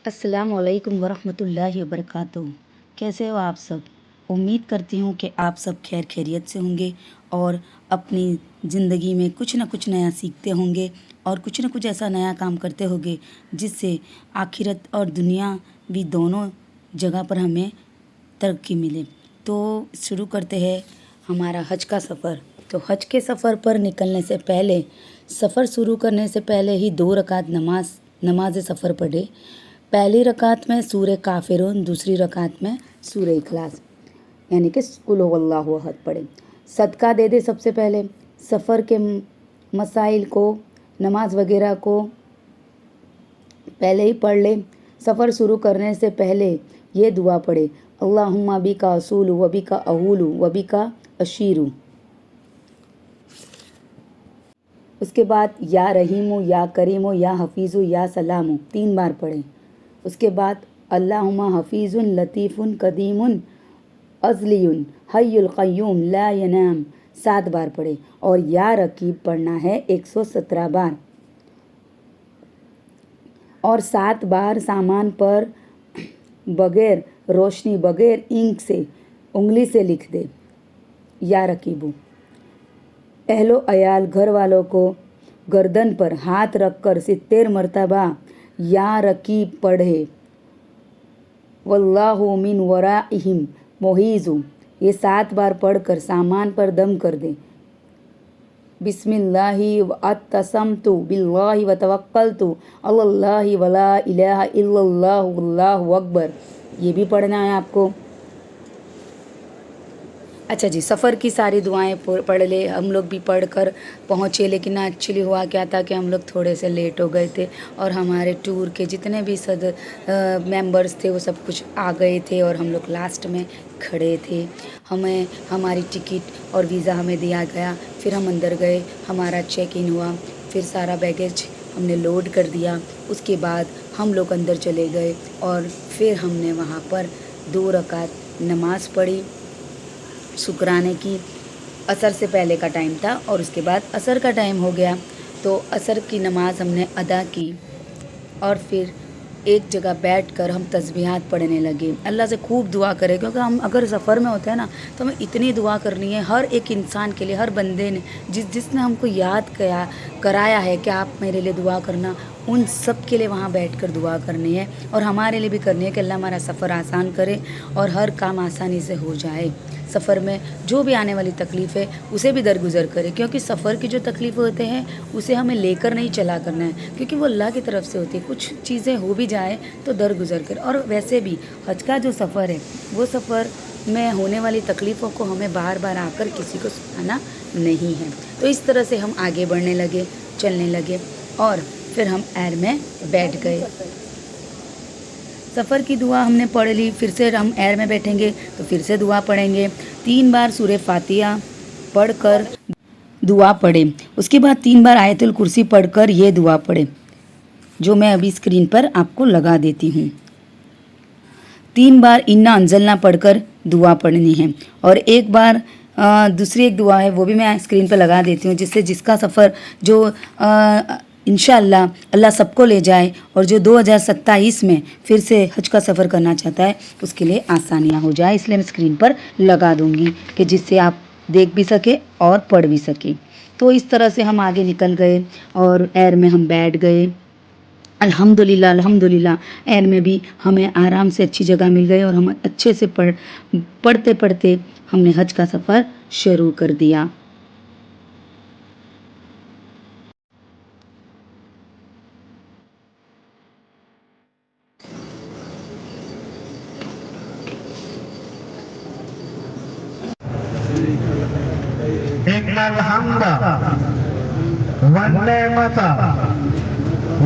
अस्सलाम वालेकुम वरहमतुल्लाहि वबरकातुहू। कैसे हो आप सब? उम्मीद करती हूँ कि आप सब खैर खैरियत से होंगे और अपनी ज़िंदगी में कुछ ना कुछ नया सीखते होंगे और कुछ ना कुछ ऐसा नया काम करते होंगे जिससे आखिरत और दुनिया भी दोनों जगह पर हमें तरक्की मिले। तो शुरू करते हैं हमारा हज का सफ़र। तो हज के सफ़र पर निकलने से पहले, सफ़र शुरू करने से पहले ही 2 रकात नमाज सफ़र पढ़े। पहली रकात में सूरह काफिरून, दूसरी रकात में सूरह इखलास यानी कि कुल हुवल्लाहु अहद पढ़े। सदका दे दे सबसे पहले। सफ़र के मसाइल को, नमाज वगैरह को पहले ही पढ़ ले। सफ़र शुरू करने से पहले ये दुआ पढ़े, अल्लाहुम्मा बिका असूलु व बिका अहूलु व बिका अशीरू। उसके बाद या रहीमु, या करीमु, या हफीज़ु, या सलामु 3 बार पढ़े। उसके बाद अल्लाहुम्मा हफीज़ुन लतीफ़ुन कदीमुन अज़लियुन हय्युल क़य्यूम ला यनाम 7 बार पढ़े। और या रकीब पढ़ना है 117 बार। और 7 बार सामान पर बग़ैर रोशनी, बग़ैर इंक से उंगली से लिख दे, या रकीबू। अहलो अयाल घर वालों को गर्दन पर हाथ रखकर 70 मरतबा या रकीब पढ़े। वल्लाहु मिन वराइहिम मोहीज़ु, ये 7 बार पढ़कर सामान पर दम कर दे। बिस्मिल्लाहि व अतसमतु बिल्लाहि व तवक्कलतु अल्लाहि वला इलाहा इल्लल्लाहु वल्लाहु अकबर, ये भी पढ़ना है आपको। अच्छा जी, सफ़र की सारी दुआएं पढ़ ले। हम लोग भी पढ़ कर पहुँचे, लेकिन एक्चुअली हुआ क्या था कि हम लोग थोड़े से लेट हो गए थे और हमारे टूर के जितने भी मेंबर्स थे वो सब कुछ आ गए थे और हम लोग लास्ट में खड़े थे। हमें हमारी टिकट और वीज़ा हमें दिया गया। फिर हम अंदर गए, हमारा चेक इन हुआ, फिर सारा बैगेज हमने लोड कर दिया। उसके बाद हम लोग अंदर चले गए और फिर हमने वहाँ पर 2 रकात नमाज़ पढ़ी शुक्राने की। असर से पहले का टाइम था और उसके बाद असर का टाइम हो गया, तो असर की नमाज़ हमने अदा की और फिर एक जगह बैठकर हम तस्बीहात पढ़ने लगे। अल्लाह से खूब दुआ करें, क्योंकि हम अगर सफ़र में होते हैं ना तो हमें इतनी दुआ करनी है हर एक इंसान के लिए, हर बंदे ने जिसने हमको याद कराया है कि आप मेरे लिए दुआ करना, उन सब के लिए वहाँ बैठकर दुआ करनी है और हमारे लिए भी करनी है कि अल्लाह हमारा सफ़र आसान करे और हर काम आसानी से हो जाए। सफ़र में जो भी आने वाली तकलीफ़ है उसे भी दरगुजर करे, क्योंकि सफ़र की जो तकलीफ़ होते हैं उसे हमें लेकर नहीं चला करना है, क्योंकि वो अल्लाह की तरफ से होती है। कुछ चीज़ें हो भी जाए तो दरगुजर कर। और वैसे भी हज का जो सफ़र है वो सफ़र में होने वाली तकलीफ़ों को हमें बार बार आकर किसी को सुनाना नहीं है। तो इस तरह से हम आगे बढ़ने लगे, चलने लगे और फिर हम एयर में बैठ गए। सफ़र की दुआ हमने पढ़ ली, फिर से हम एयर में बैठेंगे तो फिर से दुआ पढ़ेंगे। 3 बार सूरह फातिहा पढ़कर दुआ पढ़े। उसके बाद 3 बार आयतुल कुर्सी पढ़कर ये दुआ पढ़े, जो मैं अभी स्क्रीन पर आपको लगा देती हूँ। 3 बार इन्ना अंजलना पढ़कर दुआ पढ़नी है और एक बार दूसरी एक दुआ है वो भी मैं स्क्रीन पर लगा देती हूँ, जिससे जिसका सफ़र जो इंशाअल्लाह अल्लाह सबको ले जाए और जो 2027 में फिर से हज का सफ़र करना चाहता है उसके लिए आसानियाँ हो जाए। इसलिए मैं स्क्रीन पर लगा दूँगी कि जिससे आप देख भी सके और पढ़ भी सके। तो इस तरह से हम आगे निकल गए और एयर में हम बैठ गए। अल्हम्दुलिल्लाह अल्हम्दुलिल्लाह, एयर में भी हमें आराम से अच्छी जगह मिल गई और हम अच्छे से पढ़ते पढ़ते हमने हज का सफ़र शुरू कर दिया। innal hamda wan ni'mata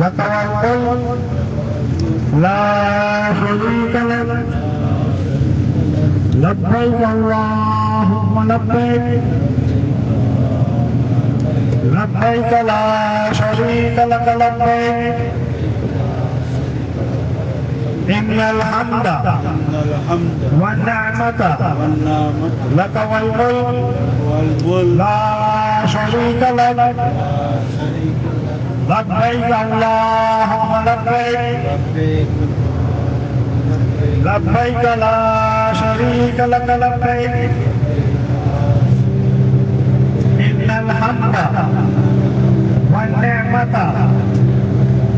wa tawakkul la sharika lak labbaik allahumma labbaik labbaik la sharika lak labbaik innal hamda wan ni'mata lak wal mulk la sharika lak labbaik allahumma labbaik लब्बैक ला शरीक लक लब्बैक इन्नल हम्दा one निअमता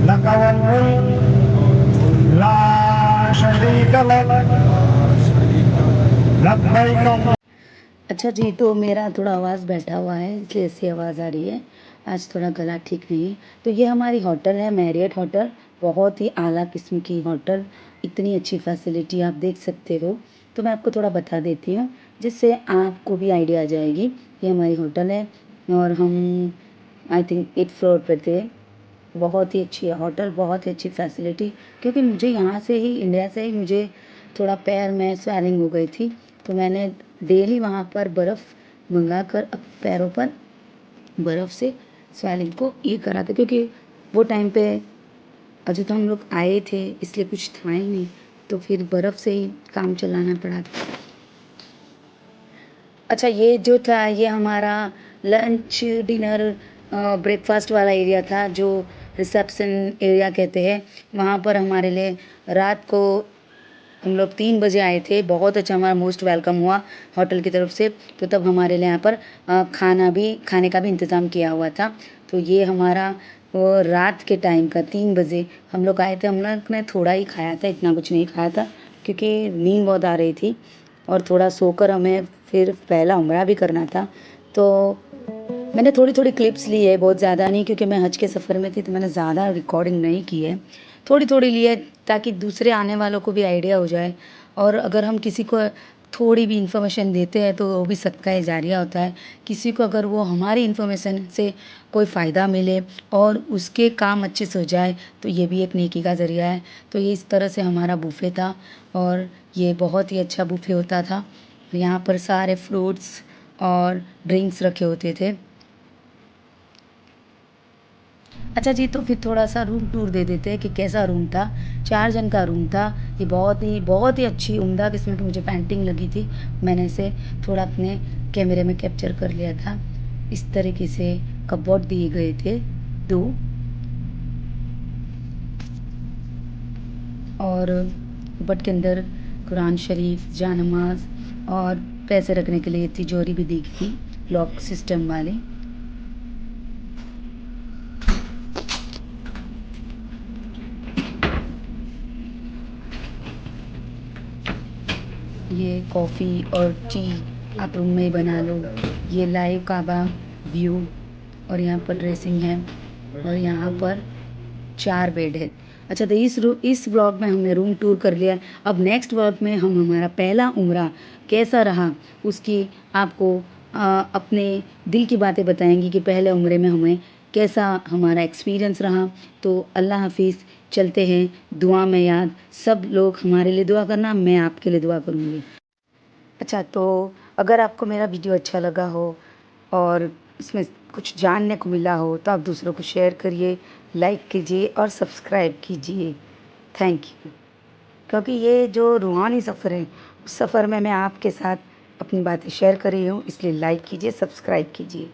luck वल मुल्क ला शरीक luck लब्बैक। अच्छा जी, तो मेरा थोड़ा आवाज़ बैठा हुआ है इसलिए ऐसी आवाज़ आ रही है। आज थोड़ा गला ठीक नहीं है। तो ये हमारी होटल है मैरियट होटल, बहुत ही आला किस्म की होटल, इतनी अच्छी फैसिलिटी आप देख सकते हो। तो मैं आपको थोड़ा बता देती हूँ जिससे आपको भी आइडिया आ जाएगी। ये हमारी होटल है और हम आई थिंक 8th फ्लोर पे थे। बहुत ही अच्छी है होटल, बहुत ही अच्छी फैसिलिटी। क्योंकि मुझे यहाँ से ही इंडिया से ही मुझे थोड़ा पैर में स्वेलिंग हो गई थी, तो मैंने डेली वहाँ पर बर्फ़ मंगा कर पैरों पर बर्फ़ से स्वेलिंग को ये करा था। क्योंकि वो टाइम पे अजय तो हम लोग आए थे इसलिए कुछ था ही नहीं, तो फिर बर्फ़ से ही काम चलाना पड़ा था। अच्छा, ये जो था ये हमारा लंच डिनर ब्रेकफास्ट वाला एरिया था जो रिसेप्शन एरिया कहते हैं। वहाँ पर हमारे लिए रात को हम लोग 3 बजे आए थे। बहुत अच्छा हमारा मोस्ट वेलकम हुआ होटल की तरफ से। तो तब हमारे लिए यहाँ पर खाने का भी इंतज़ाम किया हुआ था। तो ये हमारा वो रात के टाइम का 3 बजे हम लोग आए थे। हम लोग ने थोड़ा ही खाया था, इतना कुछ नहीं खाया था क्योंकि नींद बहुत आ रही थी और थोड़ा सोकर हमें फिर पहला उम्रा भी करना था। तो मैंने थोड़ी-थोड़ी क्लिप्स ली है, बहुत ज़्यादा नहीं, क्योंकि मैं हज के सफ़र में थी तो मैंने ज़्यादा रिकॉर्डिंग नहीं की है। थोड़ी-थोड़ी ली है ताकि दूसरे आने वालों को भी आइडिया हो जाए। और अगर हम किसी को थोड़ी भी इन्फॉर्मेशन देते हैं तो वो भी सदका जारिया होता है। किसी को अगर वो हमारी इन्फॉर्मेशन से कोई फ़ायदा मिले और उसके काम अच्छे से हो जाए तो ये भी एक नेकी का ज़रिया है। तो ये इस तरह से हमारा बुफ़े था और ये बहुत ही अच्छा बुफ़े होता था। यहाँ पर सारे फ्रूट्स और ड्रिंक्स रखे होते थे। अच्छा जी, तो फिर थोड़ा-सा रूम टूर दे देते हैं कि कैसा रूम था। 4 जन का रूम था। ये बहुत ही अच्छी उम्दा किस्म की मुझे पेंटिंग लगी थी। मैंने इसे थोड़ा अपने कैमरे में कैप्चर कर लिया था। इस तरीके से कपबोर्ड दिए गए थे 2 और कपबोर्ड के अंदर कुरान शरीफ, जानमाज़ और पैसे रखने के लिए तिजोरी भी दी गई, लॉक सिस्टम वाली। ये कॉफ़ी और टी आप रूम में ही बना लो। ये लाइव काबा व्यू और यहाँ पर ड्रेसिंग है और यहाँ पर 4 बेड है। अच्छा, तो इस व्लॉग में हमने रूम टूर कर लिया। अब नेक्स्ट व्लॉग में हम हमारा पहला उम्रा कैसा रहा उसकी आपको अपने दिल की बातें बताएंगी कि पहले उम्रे में हमें कैसा हमारा एक्सपीरियंस रहा। तो अल्लाह हाफिज़, चलते हैं, दुआ में याद। सब लोग हमारे लिए दुआ करना, मैं आपके लिए दुआ करूँगी। अच्छा, तो अगर आपको मेरा वीडियो अच्छा लगा हो और इसमें कुछ जानने को मिला हो तो आप दूसरों को शेयर करिए, लाइक कीजिए और सब्सक्राइब कीजिए। Thank you. क्योंकि ये जो रूहानी सफ़र है उस सफ़र में मैं आपके साथ अपनी बातें शेयर कर रही हूँ, इसलिए लाइक कीजिए, सब्सक्राइब कीजिए।